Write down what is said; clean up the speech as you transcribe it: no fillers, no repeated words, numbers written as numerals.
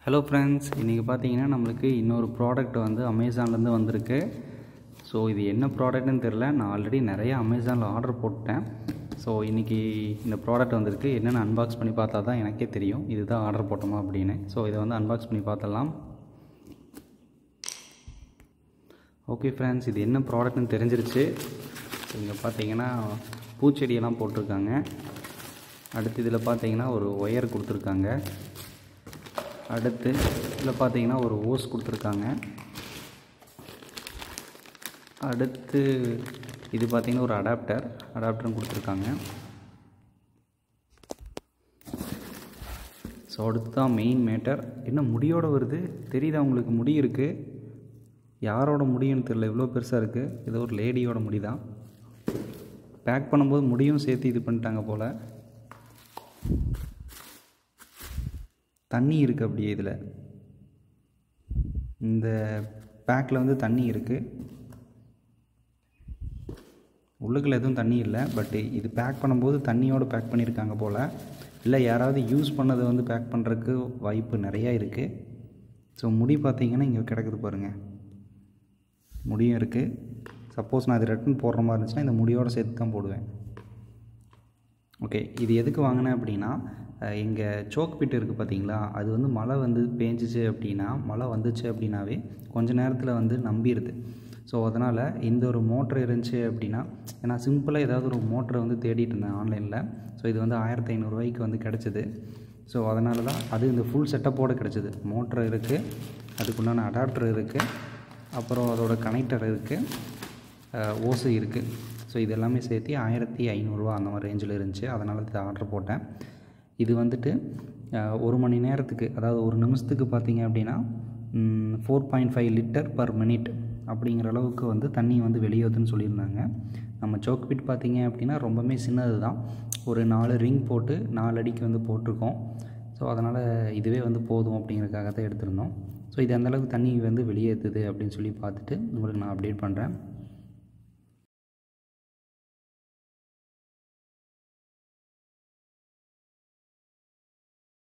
Hello friends, இன்றைக்கி பார்த்தீங்கன்னா நம்மளுக்கு இன்னொரு ப்ராடக்ட் வந்து அமேசான்லேருந்து வந்திருக்கு. ஸோ இது என்ன ப்ராடக்ட்னு தெரில. நான் ஆல்ரெடி நிறைய அமேசானில் ஆர்டர் போட்டேன். ஸோ இன்றைக்கி இந்த ப்ராடக்ட் வந்திருக்கு. என்னென்னு அன்பாக்ஸ் பண்ணி பார்த்தா தான் எனக்கே தெரியும் இதுதான் ஆர்டர் போட்டோமா அப்படின்னு. ஸோ இதை வந்து அன்பாக்ஸ் பண்ணி பார்த்துடலாம். ஓகே ஃப்ரெண்ட்ஸ், இது என்ன ப்ராடக்ட்னு தெரிஞ்சிருச்சு. இங்கே பார்த்தீங்கன்னா பூச்செடியெல்லாம் போட்டிருக்காங்க. அடுத்து இதில் பார்த்தீங்கன்னா ஒரு ஒயர் கொடுத்துருக்காங்க. அடுத்து இதில் பார்த்தீங்கன்னா ஒரு ஓஸ் கொடுத்துருக்காங்க. அடுத்து இது பார்த்தீங்கன்னா ஒரு அடாப்டரும் கொடுத்துருக்காங்க. ஸோ அடுத்து தான் மெயின் மேட்டர். என்ன முடியோடு வருது தெரியுதா உங்களுக்கு? முடி இருக்குது. யாரோட முடியுன்னு தெரியல, இவ்வளோ பெருசாக இருக்குது. ஏதோ ஒரு லேடியோட முடி தான். பேக் பண்ணும்போது முடியும் சேர்த்து இது பண்ணிட்டாங்க போல். தண்ணி இருக்குது அப்படியே. இதில் இந்த பேக்கில் வந்து தண்ணி இருக்குது. உள்ளுக்குள்ள எதுவும் தண்ணி இல்லை. பட்டு இது பேக் பண்ணும்போது தண்ணியோடு பேக் பண்ணியிருக்காங்க போல். இல்லை யாராவது யூஸ் பண்ணதை வந்து பேக் பண்ணுறதுக்கு வாய்ப்பு நிறையா இருக்குது. ஸோ முடி பார்த்திங்கன்னா இங்கே கிடக்குது பாருங்கள். முடியும் இருக்குது. சப்போஸ் நான் இது ரிட்டன் போடுற மாதிரி இருந்துச்சுன்னா இந்த முடியோடு சேர்த்து தான் போடுவேன். ஓகே, இது எதுக்கு வாங்கினேன் அப்படின்னா, எங்கள் சோக் பிட் இருக்குது பார்த்தீங்களா, அது வந்து மழை வந்து பேஞ்சிச்சு அப்படின்னா, மழை வந்துச்சு அப்படின்னாவே கொஞ்சம் நேரத்தில் வந்து நம்பிடுது. ஸோ அதனால் இந்த ஒரு மோட்ரு இருந்துச்சு அப்படின்னா, ஏன்னா சிம்பிளாக ஏதாவது ஒரு மோட்டரை வந்து தேடிட்டு இருந்தேன் ஆன்லைனில். ஸோ இது வந்து 1500 வந்து கிடச்சிது. ஸோ அதனால தான் அது இந்த ஃபுல் செட்டப்போடு கிடச்சிது. மோட்ரு இருக்குது, அதுக்குண்டான அடாப்டர் இருக்குது, அப்புறம் அதோட கனெக்டர் இருக்குது, ஓசை இருக்குது. ஸோ இது எல்லாமே சேர்த்து 1500 அந்த மாதிரி ரேஞ்சில் இருந்துச்சு. அதனால் இதை ஆர்டர் போட்டேன். இது வந்துட்டு 1 மணி நேரத்துக்கு, அதாவது ஒரு நிமிஷத்துக்கு பார்த்திங்க அப்படின்னா 4.5 லிட்டர் பர் மினிட் அப்படிங்கிற அளவுக்கு வந்து தண்ணி வந்து வெளியேறுதுன்னு சொல்லியிருந்தாங்க. நம்ம சோக் பிட் பார்த்திங்க அப்படின்னா ரொம்பவே சின்னது தான். ஒரு 4 ரிங் போட்டு 4 அடிக்கு வந்து போட்டிருக்கோம். ஸோ அதனால் இதுவே வந்து போதும் அப்படிங்கிறதுக்காக தான் எடுத்திருந்தோம். ஸோ இது அந்தளவுக்கு தண்ணி வந்து வெளியேற்றுது அப்படின்னு சொல்லி பார்த்துட்டு உங்களுக்கு நான் அப்டேட் பண்ணுறேன்.